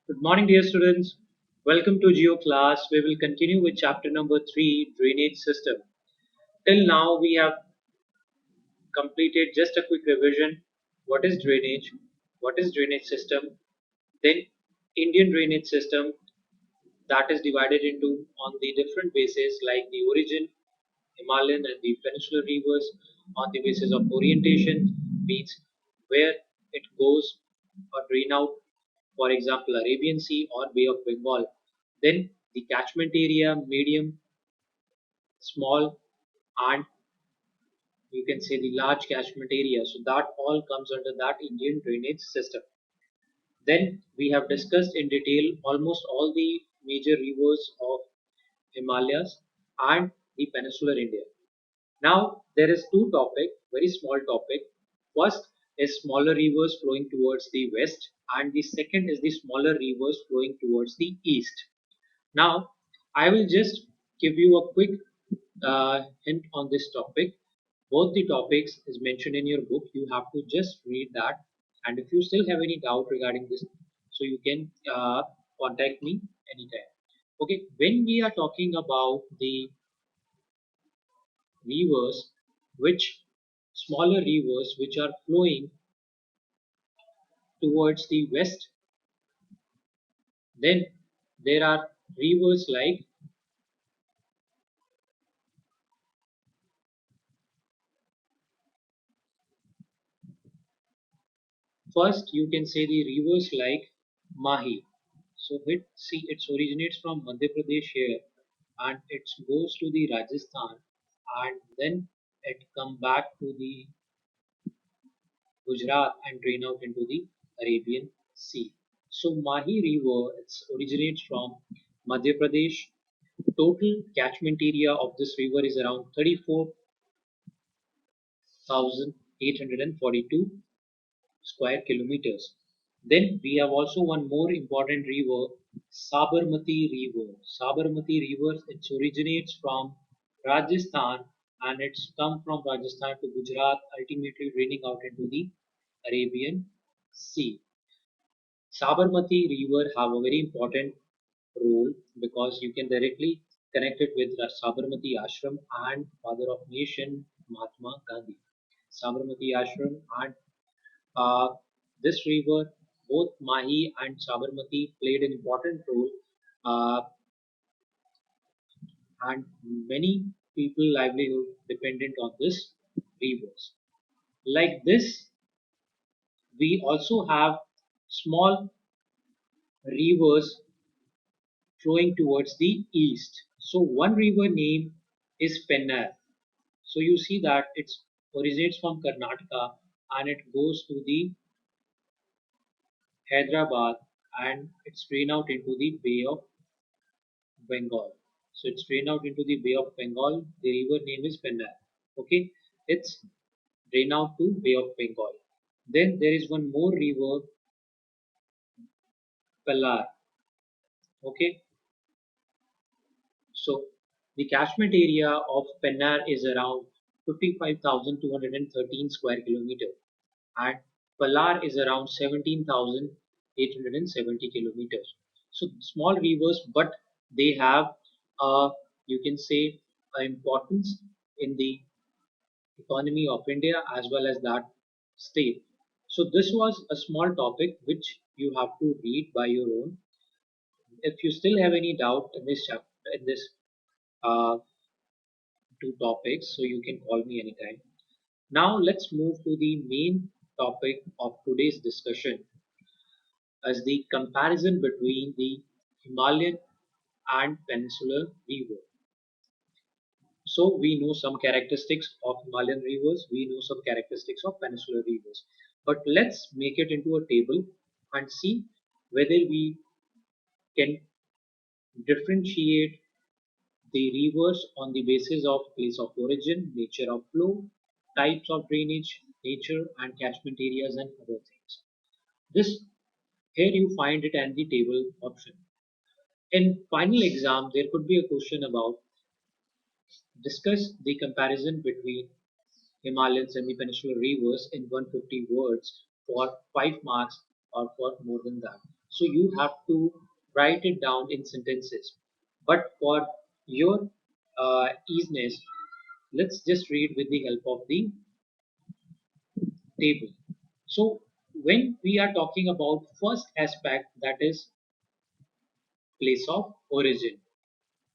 Good morning, dear students. Welcome to Geo class. We will continue with chapter number 3, Drainage System. Till now, we have completed just a quick revision. What is drainage? What is drainage system? Then Indian drainage system, that is divided into on the different bases like the origin, Himalayan and the Peninsular rivers on the basis of orientation, means where it goes or drain out, for example, Arabian Sea or Bay of Bengal. Then the catchment area, medium, small, and you can say the large catchment area. So that all comes under that Indian drainage system. Then we have discussed in detail almost all the major rivers of Himalayas and the peninsular India. Now there is two topic, very small topic. First is smaller rivers flowing towards the west, and the second is the smaller rivers flowing towards the east. Now I will just give you a quick hint on this topic. Both the topics is mentioned in your book. You have to just read that, and if you still have any doubt regarding this, so you can contact me anytime. Okay, when we are talking about the rivers, which smaller rivers which are flowing towards the west, then there are rivers like, first you can say the rivers like Mahi. So it originates from Madhya Pradesh here, and it goes to the Rajasthan, and then it come back to the Gujarat and drain out into the Arabian Sea. So Mahi River it originates from Madhya Pradesh. Total catchment area of this river is around 34,842 square kilometers. Then we have also one more important river, Sabarmati River. Sabarmati River it originates from Rajasthan, and it's come from Rajasthan to Gujarat, ultimately draining out into the Arabian Sea. Sabarmati River have a very important role because you can directly connect it with the Sabarmati Ashram and Father of Nation Mahatma Gandhi. Sabarmati Ashram and uh, this river, both Mahi and Sabarmati played an important role, uh, and many people livelihood dependent on this rivers. Like this, we also have small rivers flowing towards the east. So one river name is Pennar. So you see that it originates from Karnataka and it goes to the Hyderabad and it's drained out into the Bay of Bengal. So it's drained out into the Bay of Bengal. The river name is Pennar. Okay, it's drained out to Bay of Bengal. Then there is one more river, Pellar. Okay, so the catchment area of Pennar is around 55,213 square kilometer, and Palar is around 17,870 kilometers. So small rivers, but they have, you can say, importance in the economy of India as well as that state. So this was a small topic which you have to read by your own. If you still have any doubt in this chapter, in this uh, two topics, so you can call me anytime. Now let's move to the main topic of today's discussion as the comparison between the Himalayan and Peninsular river. So we know some characteristics of Himalayan rivers, we know some characteristics of Peninsular rivers. But let's make it into a table and see whether we can differentiate the rivers on the basis of place of origin, nature of flow, types of drainage, nature and catchment areas and other things. This here you find it and the table option. In final exam, there could be a question about discuss the comparison between Himalayas and the peninsular rivers in 150 words for 5 marks or for more than that. So you have to write it down in sentences. But for your easiness, let's just read with the help of the table. So when we are talking about first aspect, that is place of origin,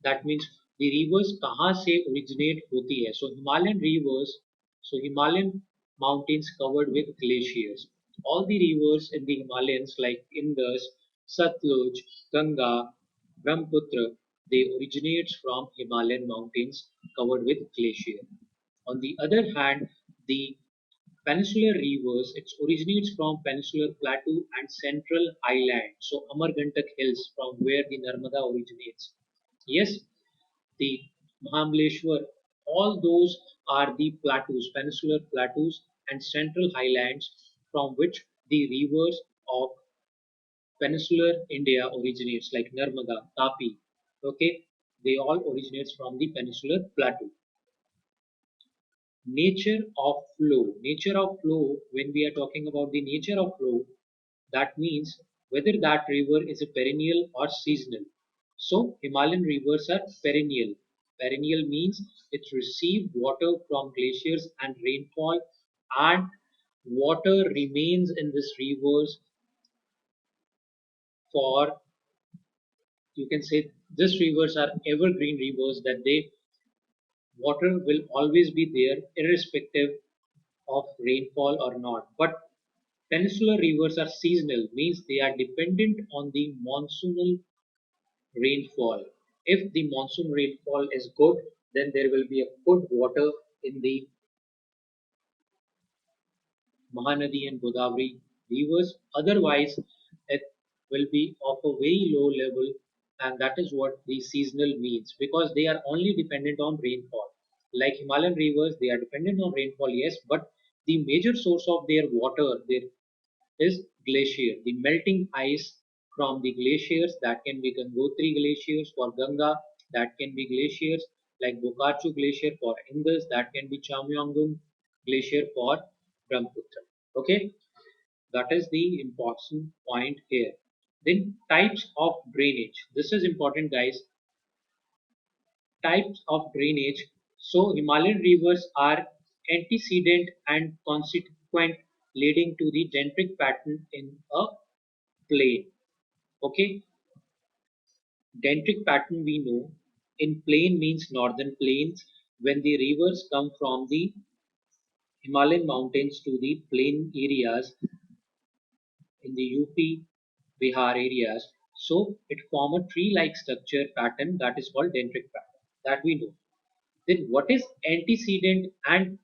that means the rivers कहाँ से originate होती है. So Himalayan rivers, so Himalayan mountains covered with glaciers. All the rivers in the Himalayas like Indus, Satluj, Ganga, Brahmaputra, they originates from Himalayan mountains covered with glacier. On the other hand, the Peninsular rivers, it originates from Peninsular Plateau and Central Highland, so Amargantak Hills from where the Narmada originates. Yes, the Mahabaleshwar, all those are the plateaus, peninsular plateaus and central highlands from which the rivers of peninsular India originates, like Narmada, Tapi. Okay, they all originates from the peninsular plateau. Nature of flow, when we are talking about the nature of flow, that means whether that river is a perennial or seasonal. So Himalayan rivers are perennial. Perennial means it receives water from glaciers and rainfall, and water remains in these rivers for, you can say, these rivers are evergreen rivers, that they water will always be there irrespective of rainfall or not. But peninsular rivers are seasonal, means they are dependent on the monsoonal rainfall. If the monsoon rainfall is good, then there will be a good water in the Mahanadi and Godavari rivers. Otherwise, it will be of a very low level, and that is what the seasonal means, because they are only dependent on rainfall. Like Himalayan rivers, they are dependent on rainfall, yes, but the major source of their water, their is glacier, the melting ice from the glaciers, that can be Gangotri glaciers for Ganga, that can be glaciers like Bokachu glacier for Indus, that can be Chamyonggung glacier for Brahmaputra. Okay, that is the important point here. Then types of drainage. This is important, guys. Types of drainage. So Himalayan rivers are antecedent and consequent, leading to the dendritic pattern in a plain. Okay, dendritic pattern we know. In plain means northern plains. When the rivers come from the Himalayan mountains to the plain areas in the UP, Bihar areas, so it form a tree-like structure pattern that is called dendritic pattern. That we know. Then what is antecedent and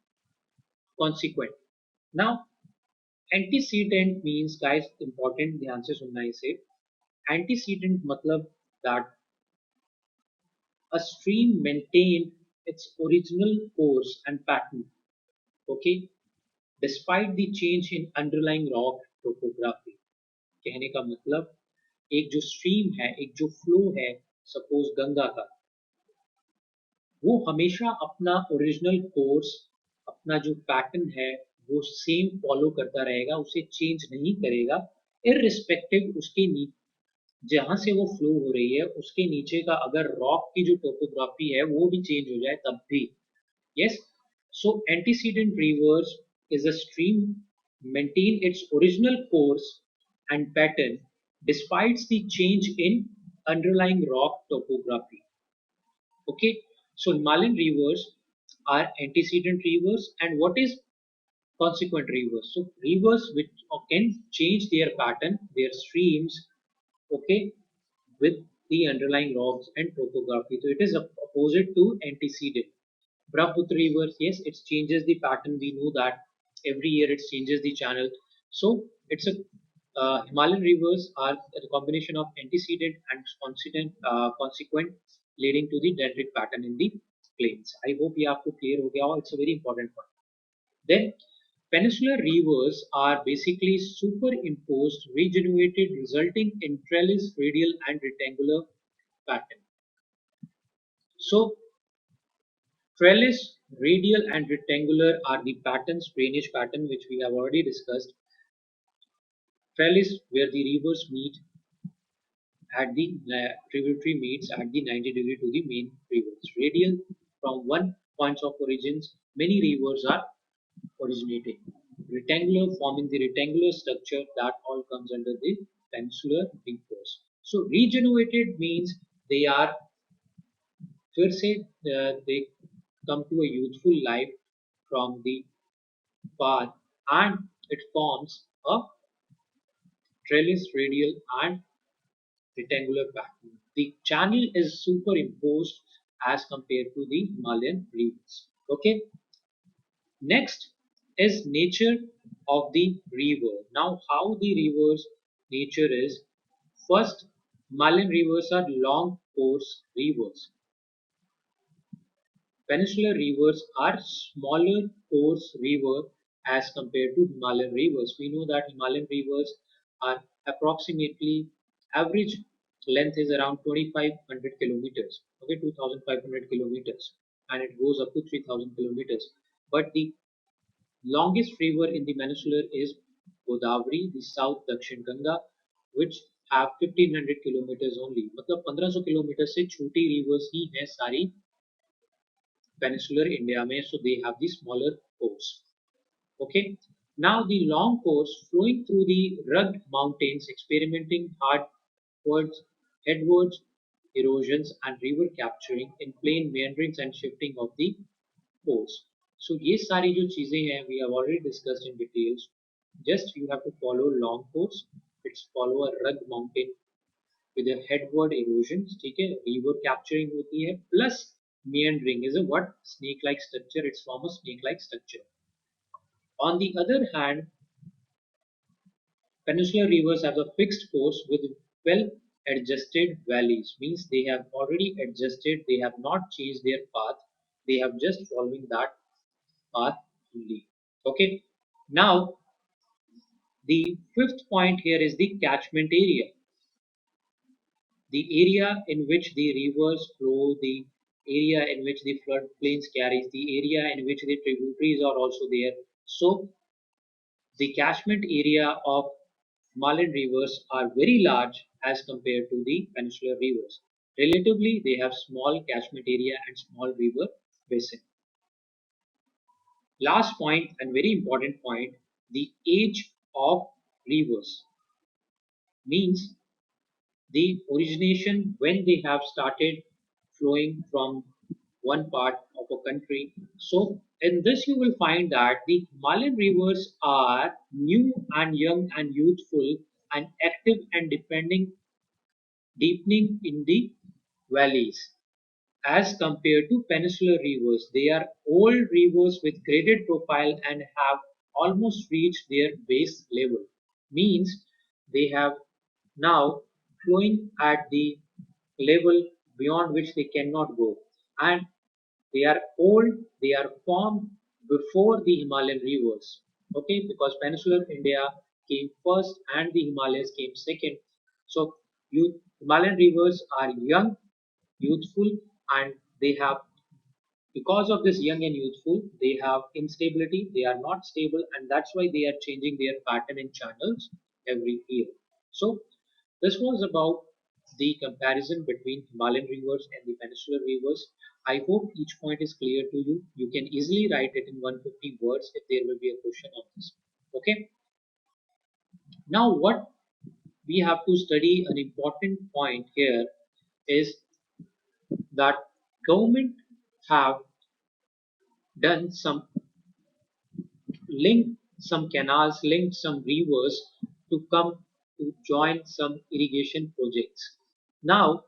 consequent? Now antecedent means, guys, important ध्यान से सुनना इसे. Antecedent मतलब that a stream maintained its original course and pattern, okay, despite the change in underlying rock topography. कहने का मतलब एक जो स्ट्रीम है, एक जो फ्लो है, सपोज गंगा का, वो हमेशा अपना ओरिजिनल कोर्स, अपना जो पैटर्न है, वो सेम फॉलो करता रहेगा, उसे चेंज नहीं करेगा, इररिस्पेक्टिव उसके जहां से वो फ्लो हो रही है उसके नीचे का अगर रॉक की जो टोपोग्राफी है वो भी चेंज हो जाए तब भी. Yes, so antecedent rivers is a stream maintain its original course and pattern despite the change in underlying rock topography. Okay, so Himalayan rivers are antecedent rivers, and what is consequent rivers? So rivers which can change their pattern, their streams, okay, with the underlying rocks and topography. So it is opposite to antecedent. Brahmaputra rivers, yes, it changes the pattern. We know that every year it changes the channel. So it's a Himalayan rivers are a combination of antecedent and consequent, leading to the dendritic pattern in the plains. I hope you have to clear हो गया हो. It's a very important point. Then peninsular rivers are basically superimposed, regenerated, resulting in trellis, radial, and rectangular pattern. So trellis, radial, and rectangular are the patterns, drainage pattern, which we have already discussed. Trellis, where the rivers meet. at the tributary meets at the 90-degree to the main rivers. Radial from one point of origins, many rivers are originating. Rectangular forming the rectangular structure that all comes under the peninsular rivers. So regenerated means they are first say they come to a youthful life from the path and it forms a trellis radial and rectangular pattern. The channel is superimposed as compared to the Himalayan rivers. Okay. Next is nature of the river. Now, how the rivers nature is first, Himalayan rivers are long course rivers. Peninsular rivers are smaller course river as compared to Himalayan rivers. We know that Himalayan rivers are approximately average length is around 2500 kilometers, okay, 2500 kilometers, and it goes up to 3000 kilometers. But the longest river in the Peninsular is Godavari, the South Dakshin Ganga, which have 1500 kilometers only. मतलब 1500 kilometre से छोटी rivers ही हैं सारी peninsular India में, so they have the smaller course. Okay. Now the long course flowing through the rugged mountains, experimenting hardwards, headwards, erosions, and river capturing in plain meanderings and shifting of the course. So ये सारी जो चीजें हैं we have already discussed in details. Just you have to follow long course. It's follow a rugged mountain with a headward erosion, ठीक है, river capturing होती है, plus meandering is a what snake like structure, it's from a snake like structure. On the other hand, peninsular rivers have a fixed course with well adjusted valleys, means they have already adjusted, they have not changed their path, they have just following that path only. Okay. Now the fifth point here is the catchment area, the area in which the rivers flow, the area in which the floodplains carries, the area in which the tributaries are also there. So the catchment area of Himalayan rivers are very large as compared to the peninsular rivers. Relatively, they have small catchment area and small river basin. Last point and very important point, the age of rivers means the origination when they have started flowing from one part of a country. So in this you will find that the Himalayan rivers are new and young and youthful and active and depending deepening in the valleys as compared to peninsular rivers. They are old rivers with graded profile and have almost reached their base level. Means they have now flowing at the level beyond which they cannot go. And they are old, they are formed before the Himalayan rivers. Okay, because peninsular India came first and the Himalayas came second. So Himalayan rivers are young, youthful, and they have, because of this young and youthful, they have instability, they are not stable, and that's why they are changing their pattern in channels every year. So this was about the comparison between Himalayan rivers and the peninsular rivers. I hope each point is clear to you. You can easily write it in 150 words if there will be a question on this. Okay. Now what we have to study, an important point here is that government have done some linked some canals, linked some rivers to come to join some irrigation projects. Now,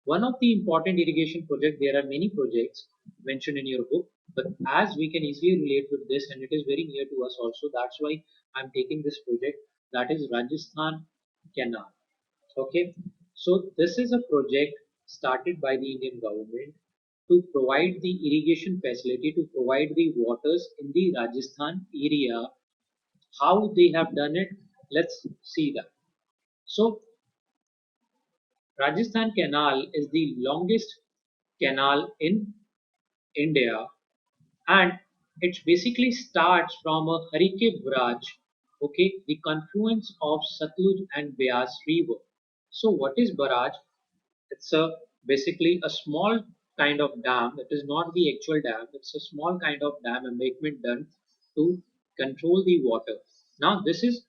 one of the important irrigation projects, there are many projects mentioned in your book, but as we can easily relate with this and it is very near to us also, that's why I'm taking this project, that is Rajasthan Canal. Okay, so this is a project started by the Indian government to provide the irrigation facility, to provide the waters in the Rajasthan area. How they have done it, let's see that. So Rajasthan Canal is the longest canal in India, and it basically starts from a Harike Braj, okay, the confluence of Satluj and Beas river. So what is barrage? It's a basically a small kind of dam. It is not the actual dam. It's a small kind of dam embankment done to control the water. Now this is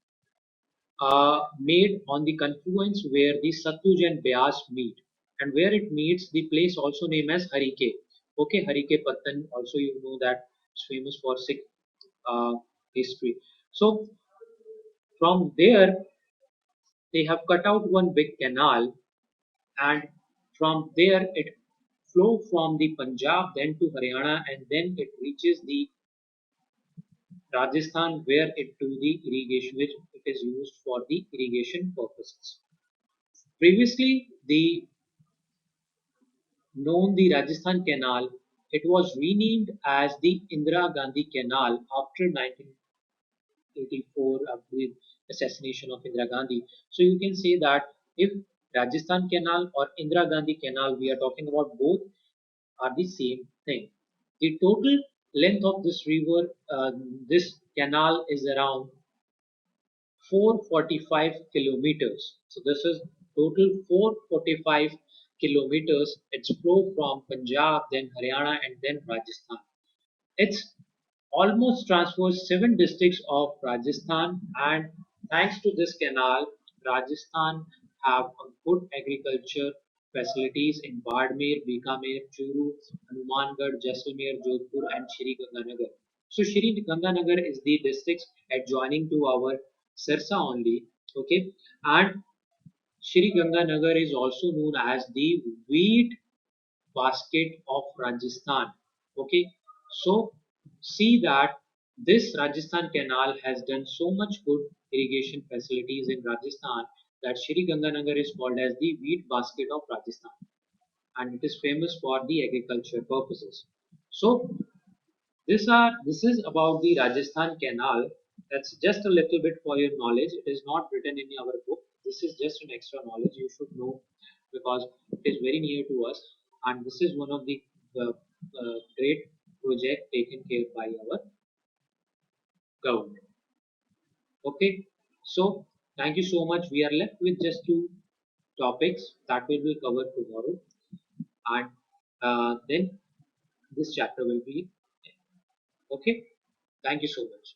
made on the confluence where the Satluj and Beas meet, and where it meets, the place also named as Harike. Okay, Harike Patan. Also, you know that it's famous for Sikh uh, history. So from there, they have cut out one big canal, and from there it flow from the Punjab then to Haryana, and then it reaches the Rajasthan where it do the irrigation, which it is used for the irrigation purposes. Previously, the known the Rajasthan Canal, it was renamed as the Indira Gandhi Canal after 1984, after the assassination of Indira Gandhi. So you can say that if Rajasthan Canal or Indira Gandhi Canal, we are talking about both are the same thing. The total length of this river, this canal is around 445 kilometers. So this is total 445 kilometers. It's flow from Punjab, then Haryana, and then Rajasthan. It's almost transfers seven districts of Rajasthan, and thanks to this canal, Rajasthan have a good agriculture facilities in Bardmer, Bikaner, Churu, Hanumangarh, Jaisalmer, Jodhpur, and Shri Ganganagar. So Shri Ganganagar is the districts adjoining to our Sirsa only. Okay, and Shri Ganganagar is also known as the wheat basket of Rajasthan. Okay, so see that this Rajasthan canal has done so much good irrigation facilities in Rajasthan that Shri Ganganagar is called as the wheat basket of Rajasthan, and it is famous for the agriculture purposes. So this is about the Rajasthan Canal. That's just a little bit for your knowledge. It is not written in our book. This is just an extra knowledge you should know because it is very near to us, and this is one of the great project taken care by our government. Okay, so thank you so much. We are left with just two topics that we will cover tomorrow, and then this chapter will be okay. Thank you so much.